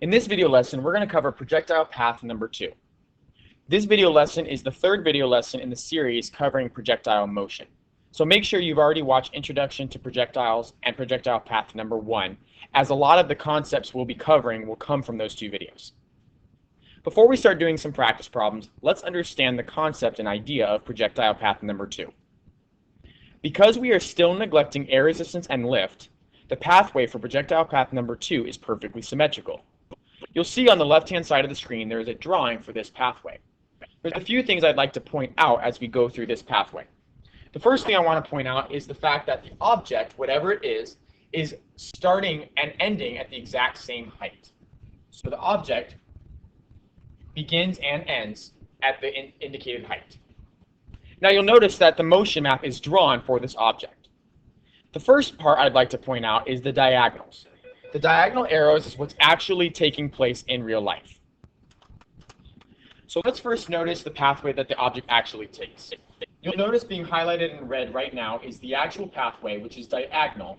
In this video lesson, we're going to cover projectile path number 2. This video lesson is the third video lesson in the series covering projectile motion. So make sure you've already watched Introduction to Projectiles and Projectile Path number 1, as a lot of the concepts we'll be covering will come from those two videos. Before we start doing some practice problems, let's understand the concept and idea of projectile path number 2. Because we are still neglecting air resistance and lift, the pathway for projectile path number 2 is perfectly symmetrical. You'll see on the left-hand side of the screen there is a drawing for this pathway. There's a few things I'd like to point out as we go through this pathway. The first thing I want to point out is the fact that the object, whatever it is starting and ending at the exact same height. So the object begins and ends at the indicated height. Now you'll notice that the motion map is drawn for this object. The first part I'd like to point out is the diagonals. The diagonal arrows is what's actually taking place in real life. So let's first notice the pathway that the object actually takes. You'll notice being highlighted in red right now is the actual pathway, which is diagonal.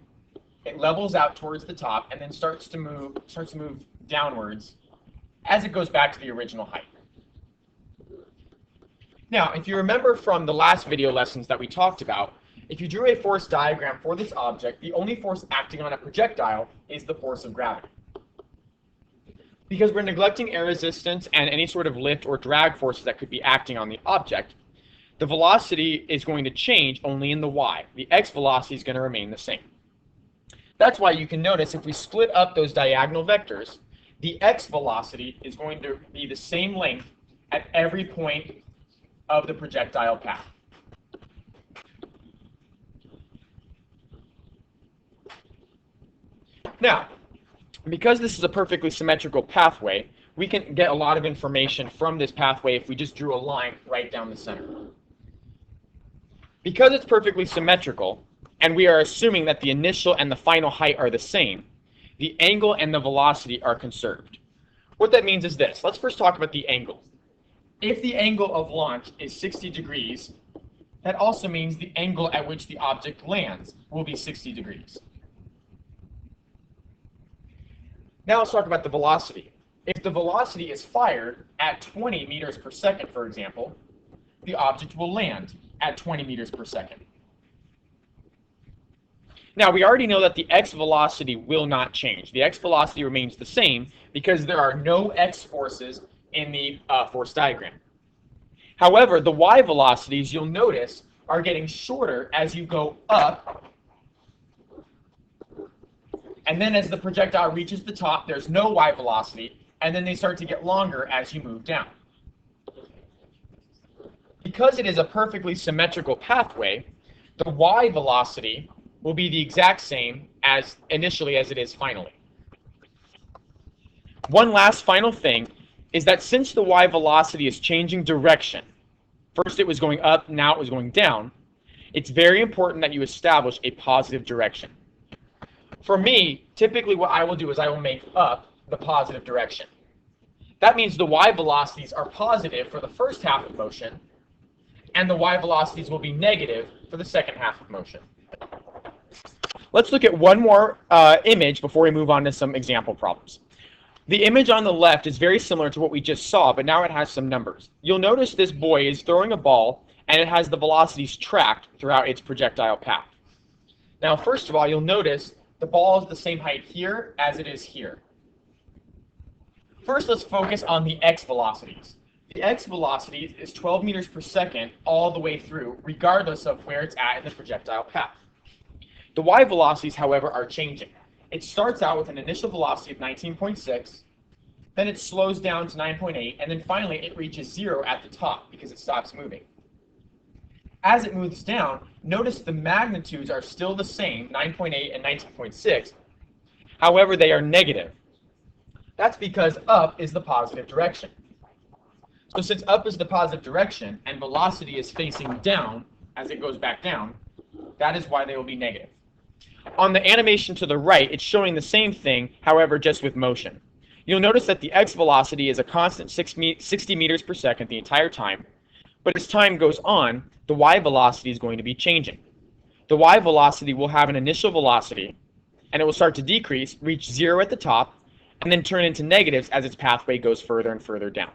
It levels out towards the top and then starts to move downwards as it goes back to the original height. Now, if you remember from the last video lessons that we talked about, if you drew a force diagram for this object, the only force acting on a projectile is the force of gravity. Because we're neglecting air resistance and any sort of lift or drag forces that could be acting on the object, the velocity is going to change only in the y. The x velocity is going to remain the same. That's why you can notice if we split up those diagonal vectors, the x velocity is going to be the same length at every point of the projectile path. Now, because this is a perfectly symmetrical pathway, we can get a lot of information from this pathway if we just drew a line right down the center. Because it's perfectly symmetrical, and we are assuming that the initial and the final height are the same, the angle and the velocity are conserved. What that means is this. Let's first talk about the angle. If the angle of launch is 60 degrees, that also means the angle at which the object lands will be 60 degrees. Now let's talk about the velocity. If the velocity is fired at 20 meters per second, for example, the object will land at 20 meters per second. Now, we already know that the x velocity will not change. The x velocity remains the same because there are no x forces in the force diagram. However, the y velocities, you'll notice, are getting shorter as you go up. And then as the projectile reaches the top, there's no y velocity, and then they start to get longer as you move down. Because it is a perfectly symmetrical pathway, the y velocity will be the exact same as initially as it is finally. One last final thing is that since the y velocity is changing direction, first it was going up, now it was going down, it's very important that you establish a positive direction. For me, typically what I will do is I will make up the positive direction. That means the y velocities are positive for the first half of motion, and the y velocities will be negative for the second half of motion. Let's look at one more image before we move on to some example problems. The image on the left is very similar to what we just saw, but now it has some numbers. You'll notice this boy is throwing a ball, and it has the velocities tracked throughout its projectile path. Now, first of all, you'll notice the ball is the same height here as it is here. First, let's focus on the x velocities. The x velocity is 12 meters per second all the way through, regardless of where it's at in the projectile path. The y velocities, however, are changing. It starts out with an initial velocity of 19.6, then it slows down to 9.8, and then finally it reaches 0 at the top because it stops moving. As it moves down, notice the magnitudes are still the same, 9.8 and 19.6. However, they are negative. That's because up is the positive direction. So since up is the positive direction and velocity is facing down as it goes back down, that is why they will be negative. On the animation to the right, it's showing the same thing, however, just with motion. You'll notice that the x velocity is a constant 60 meters per second the entire time, but as time goes on, the y velocity is going to be changing. The y velocity will have an initial velocity, and it will start to decrease, reach 0 at the top, and then turn into negatives as its pathway goes further and further down.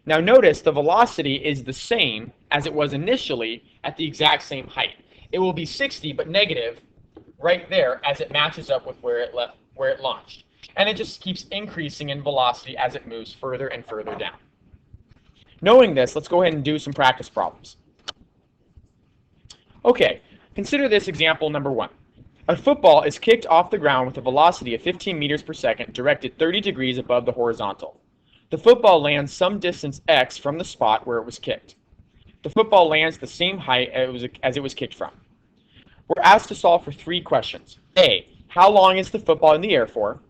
Now notice the velocity is the same as it was initially at the exact same height. It will be 60 but negative right there as it matches up with where it launched. And it just keeps increasing in velocity as it moves further and further down. Knowing this, let's go ahead and do some practice problems. Okay, consider this example number 1. A football is kicked off the ground with a velocity of 15 meters per second directed 30 degrees above the horizontal. The football lands some distance x from the spot where it was kicked. The football lands the same height as it was kicked from. We're asked to solve for 3 questions. A, how long is the football in the air for?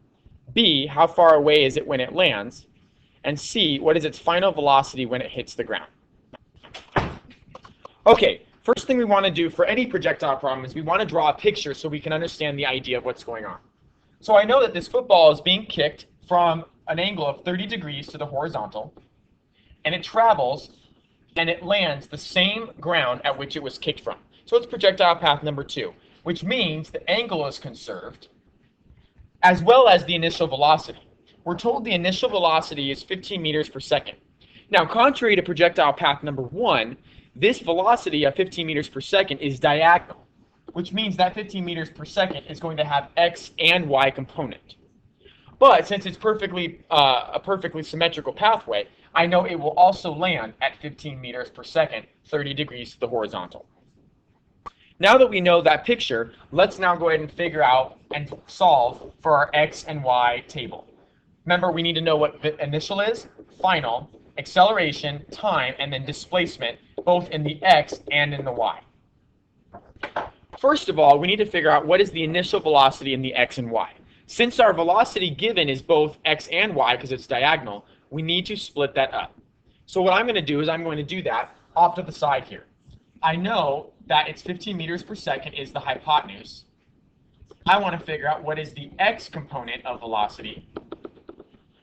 B, how far away is it when it lands? And C, what is its final velocity when it hits the ground? Okay, first thing we want to do for any projectile problem is we want to draw a picture so we can understand the idea of what's going on. So I know that this football is being kicked from an angle of 30 degrees to the horizontal, and it travels and it lands the same ground at which it was kicked from. So it's projectile path number 2, which means the angle is conserved as well as the initial velocity. We're told the initial velocity is 15 meters per second. Now, contrary to projectile path number 1, this velocity of 15 meters per second is diagonal, which means that 15 meters per second is going to have x and y component. But since it's a perfectly symmetrical pathway, I know it will also land at 15 meters per second, 30 degrees to the horizontal. Now that we know that picture, let's now go ahead and figure out and solve for our x and y table. Remember, we need to know what the initial is, final, acceleration, time, and then displacement, both in the x and in the y. First of all, we need to figure out what is the initial velocity in the x and y. Since our velocity given is both x and y because it's diagonal, we need to split that up. So what I'm going to do is I'm going to do that off to the side here. I know that it's 15 meters per second is the hypotenuse. I want to figure out what is the x component of velocity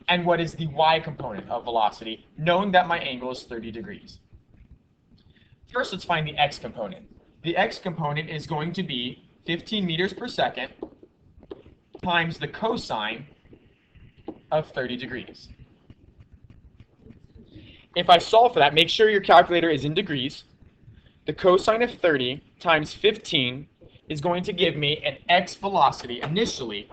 and what is the y component of velocity, knowing that my angle is 30 degrees. First, let's find the x component. The x component is going to be 15 meters per second times the cosine of 30 degrees. If I solve for that, make sure your calculator is in degrees. The cosine of 30 times 15 is going to give me an x velocity initially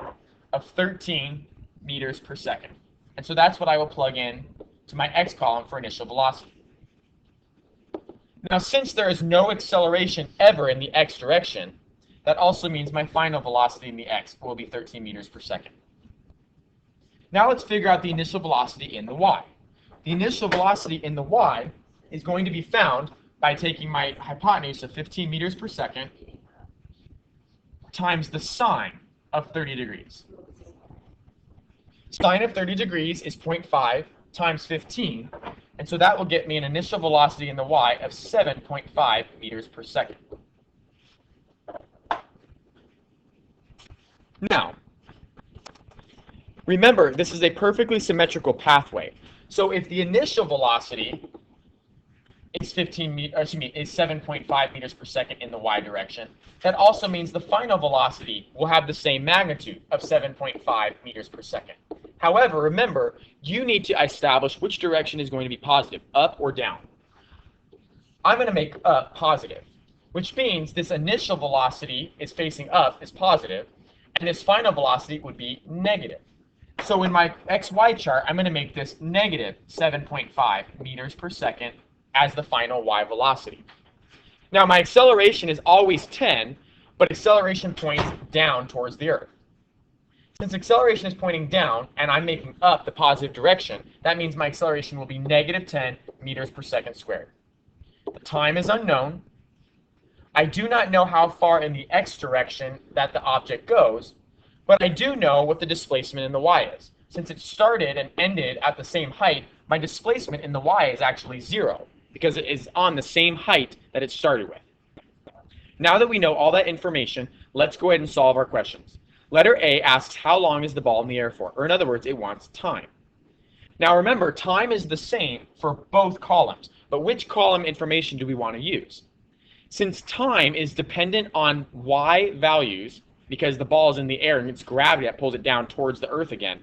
of 13 meters per second. And so that's what I will plug in to my x column for initial velocity. Now, since there is no acceleration ever in the x direction, that also means my final velocity in the x will be 13 meters per second. Now let's figure out the initial velocity in the y. The initial velocity in the y is going to be found by taking my hypotenuse of 15 meters per second times the sine of 30 degrees. Sine of 30 degrees is 0.5 times 15, and so that will get me an initial velocity in the y of 7.5 meters per second. Now, remember, this is a perfectly symmetrical pathway. So if the initial velocity is 7.5 meters per second in the y direction, that also means the final velocity will have the same magnitude of 7.5 meters per second. However, remember, you need to establish which direction is going to be positive, up or down. I'm going to make up positive, which means this initial velocity is facing up, is positive, and this final velocity would be negative. So in my xy chart, I'm going to make this negative 7.5 meters per second as the final y velocity. Now my acceleration is always 10, but acceleration points down towards the Earth. Since acceleration is pointing down and I'm making up the positive direction, that means my acceleration will be negative 10 meters per second squared. The time is unknown. I do not know how far in the x direction that the object goes, but I do know what the displacement in the y is. Since it started and ended at the same height, my displacement in the y is actually 0, because it is on the same height that it started with. Now that we know all that information, let's go ahead and solve our questions. Letter A asks how long is the ball in the air for, or in other words, it wants time. Now remember, time is the same for both columns, but which column information do we want to use? Since time is dependent on y values, because the ball is in the air and it's gravity that pulls it down towards the Earth again,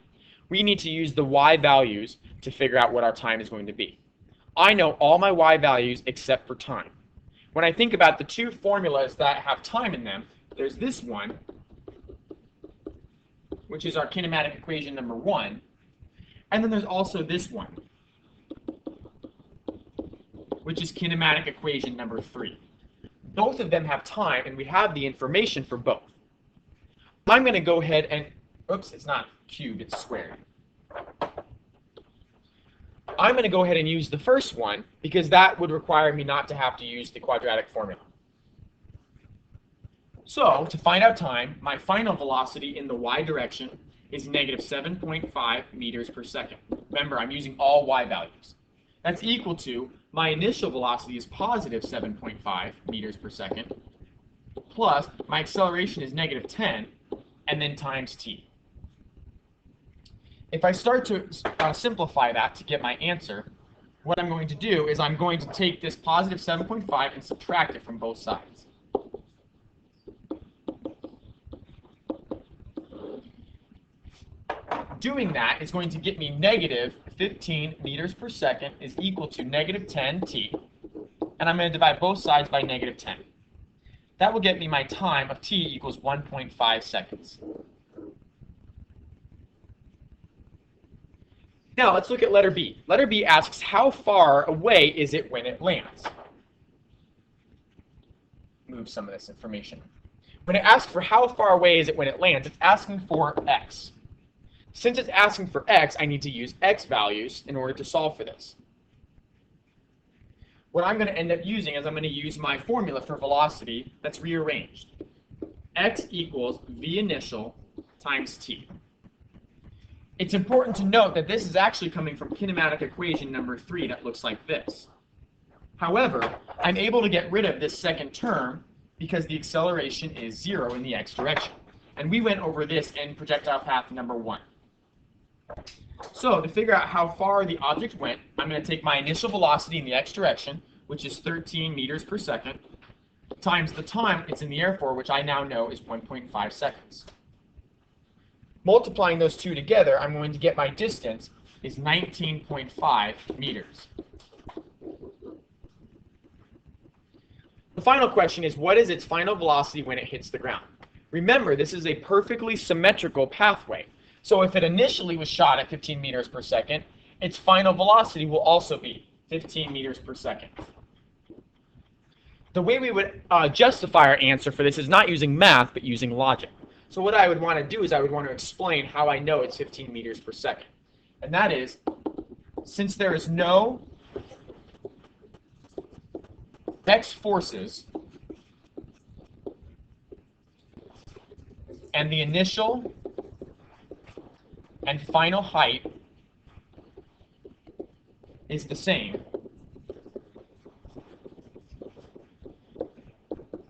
we need to use the y values to figure out what our time is going to be. I know all my y values except for time. When I think about the two formulas that have time in them, there's this one, which is our kinematic equation number 1, and then there's also this one, which is kinematic equation number 3. Both of them have time, and we have the information for both. I'm going to go ahead and, oops, it's not cubed, it's squared. I'm going to go ahead and use the first one because that would require me not to have to use the quadratic formula. So, to find out time, my final velocity in the y direction is negative 7.5 meters per second. Remember, I'm using all y values. That's equal to my initial velocity is positive 7.5 meters per second, plus my acceleration is negative 10, and then times t. If I start to simplify that to get my answer, what I'm going to do is I'm going to take this positive 7.5 and subtract it from both sides. Doing that is going to get me negative 15 meters per second is equal to negative 10 t, and I'm going to divide both sides by negative 10. That will get me my time of t equals 1.5 seconds. Now let's look at letter B. Letter B asks how far away is it when it lands? Move some of this information. When it asks for how far away is it when it lands, it's asking for x. Since it's asking for x, I need to use x values in order to solve for this. What I'm going to end up using is I'm going to use my formula for velocity that's rearranged. X equals v initial times t. It's important to note that this is actually coming from kinematic equation number 3 that looks like this. However, I'm able to get rid of this second term because the acceleration is 0 in the x direction. And we went over this in projectile path number 1. So to figure out how far the object went, I'm going to take my initial velocity in the x direction, which is 13 meters per second, times the time it's in the air for, which I now know is 1.5 seconds. Multiplying those two together, I'm going to get my distance is 19.5 meters. The final question is, what is its final velocity when it hits the ground? Remember, this is a perfectly symmetrical pathway. So if it initially was shot at 15 meters per second, its final velocity will also be 15 meters per second. The way we would justify our answer for this is not using math, but using logic. So what I would want to do is I would want to explain how I know it's 15 meters per second. And that is, since there is no x forces, and the initial and final height is the same,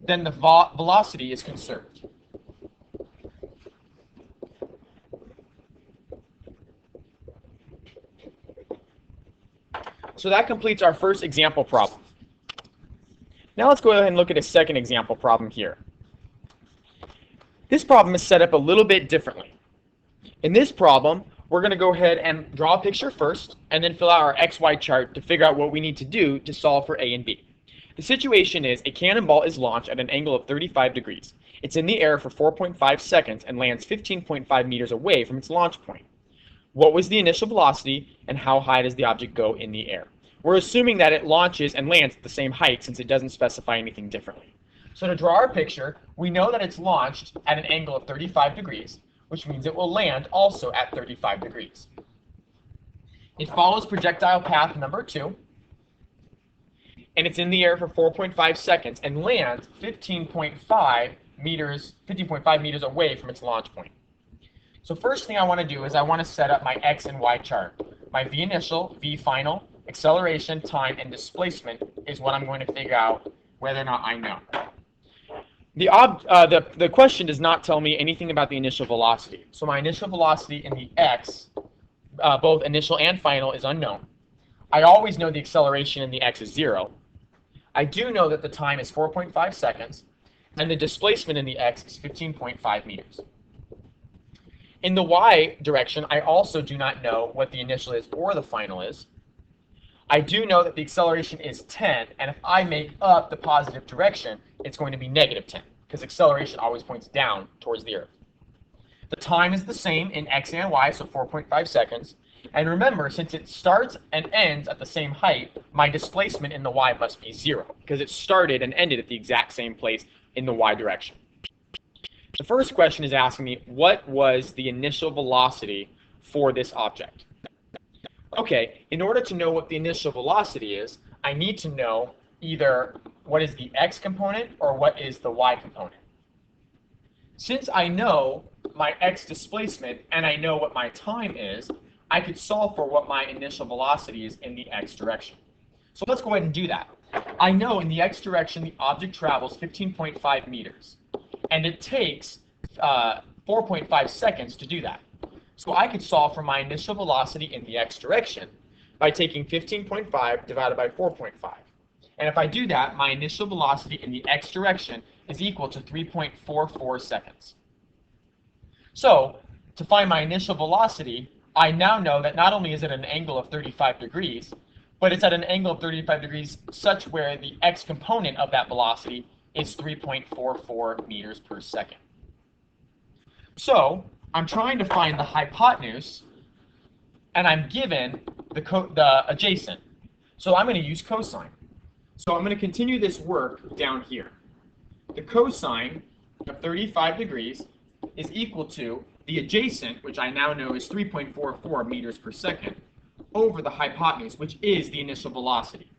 then the velocity is conserved. So that completes our first example problem. Now let's go ahead and look at a second example problem here. This problem is set up a little bit differently. In this problem, we're going to go ahead and draw a picture first, and then fill out our XY chart to figure out what we need to do to solve for A and B. The situation is a cannonball is launched at an angle of 35 degrees. It's in the air for 4.5 seconds and lands 15.5 meters away from its launch point. What was the initial velocity, and how high does the object go in the air? We're assuming that it launches and lands at the same height since it doesn't specify anything differently. So to draw our picture, we know that it's launched at an angle of 35 degrees, which means it will land also at 35 degrees. It follows projectile path number 2, and it's in the air for 4.5 seconds and lands 15.5 meters away from its launch point. So first thing I want to do is I want to set up my X and Y chart. My V initial, V final, acceleration, time, and displacement is what I'm going to figure out whether or not I know. The question does not tell me anything about the initial velocity. So my initial velocity in the X, both initial and final, is unknown. I always know the acceleration in the X is 0. I do know that the time is 4.5 seconds, and the displacement in the X is 15.5 meters. In the y direction, I also do not know what the initial is or the final is. I do know that the acceleration is 10, and if I make up the positive direction, it's going to be negative 10, because acceleration always points down towards the Earth. The time is the same in x and y, so 4.5 seconds. And remember, since it starts and ends at the same height, my displacement in the y must be 0, because it started and ended at the exact same place in the y direction. The first question is asking me, what was the initial velocity for this object? Okay, in order to know what the initial velocity is, I need to know either what is the x component or what is the y component. Since I know my x displacement and I know what my time is, I could solve for what my initial velocity is in the x direction. So let's go ahead and do that. I know in the x direction the object travels 15.5 meters, and it takes 4.5 seconds to do that. So I could solve for my initial velocity in the x direction by taking 15.5 divided by 4.5. And if I do that, my initial velocity in the x direction is equal to 3.44 seconds. So to find my initial velocity, I now know that not only is it at an angle of 35 degrees, but it's at an angle of 35 degrees such where the x component of that velocity is 3.44 meters per second. So I'm trying to find the hypotenuse, and I'm given the adjacent. So I'm going to use cosine. So I'm going to continue this work down here. The cosine of 35 degrees is equal to the adjacent, which I now know is 3.44 meters per second, over the hypotenuse, which is the initial velocity.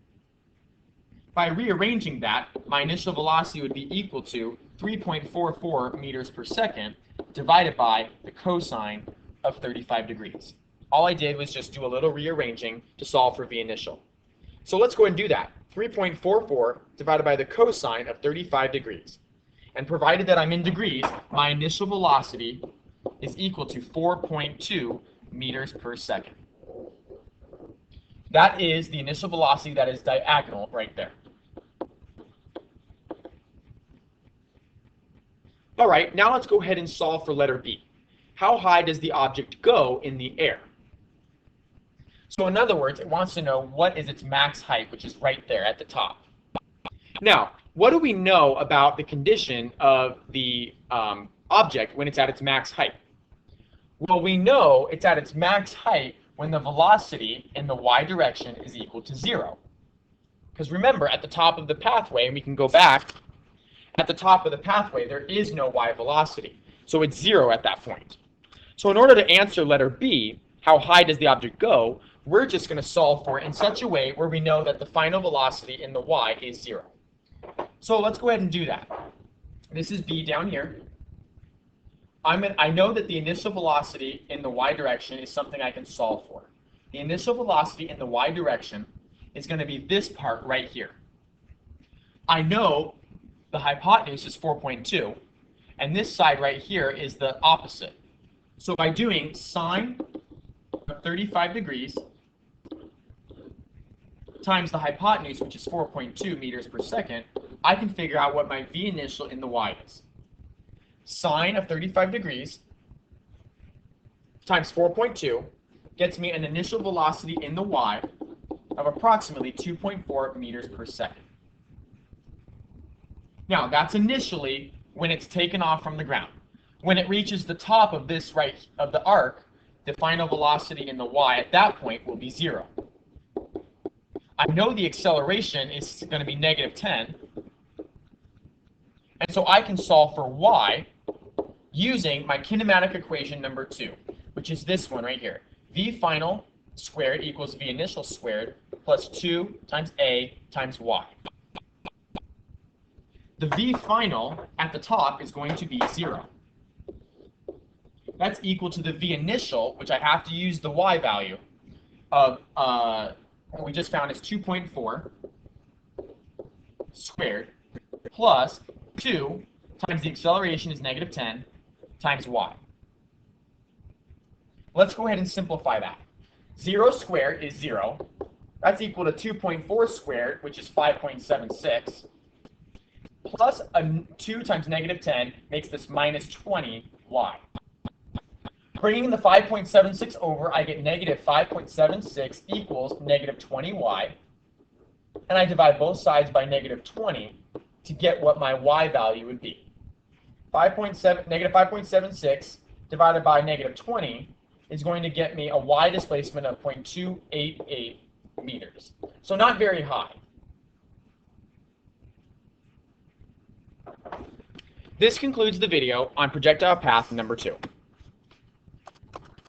By rearranging that, my initial velocity would be equal to 3.44 meters per second divided by the cosine of 35 degrees. All I did was just do a little rearranging to solve for v initial. So let's go ahead and do that. 3.44 divided by the cosine of 35 degrees. And provided that I'm in degrees, my initial velocity is equal to 4.2 meters per second. That is the initial velocity that is diagonal right there. All right, now let's go ahead and solve for letter B. How high does the object go in the air? So in other words, it wants to know what is its max height, which is right there at the top. Now, what do we know about the condition of the object when it's at its max height? Well, we know it's at its max height when the velocity in the y direction is equal to 0. Because remember, at the top of the pathway, and we can go back, at the top of the pathway, there is no y velocity. So it's 0 at that point. So in order to answer letter B, how high does the object go, we're just going to solve for it in such a way where we know that the final velocity in the y is 0. So let's go ahead and do that. This is B down here. I know that the initial velocity in the y direction is something I can solve for. The initial velocity in the y direction is going to be this part right here. I know the hypotenuse is 4.2, and this side right here is the opposite. So by doing sine of 35 degrees times the hypotenuse, which is 4.2 meters per second, I can figure out what my v initial in the y is. Sine of 35 degrees times 4.2 gets me an initial velocity in the y of approximately 2.4 meters per second. Now, that's initially when it's taken off from the ground. When it reaches the top of this of the arc, the final velocity in the y at that point will be 0. I know the acceleration is going to be negative 10, and so I can solve for y using my kinematic equation number 2, which is this one right here. V final squared equals V initial squared plus 2 times A times y. The V final at the top is going to be 0. That's equal to the V initial, which I have to use the y value of what we just found is 2.4 squared plus 2 times the acceleration is negative 10 times y. Let's go ahead and simplify that. 0 squared is 0. That's equal to 2.4 squared, which is 5.76. Plus 2 times negative 10 makes this minus 20y. Bringing the 5.76 over, I get negative 5.76 equals negative 20y. And I divide both sides by negative 20 to get what my y value would be. Negative 5.76 divided by negative 20 is going to get me a y displacement of 0.288 meters. So not very high. This concludes the video on projectile path number 2.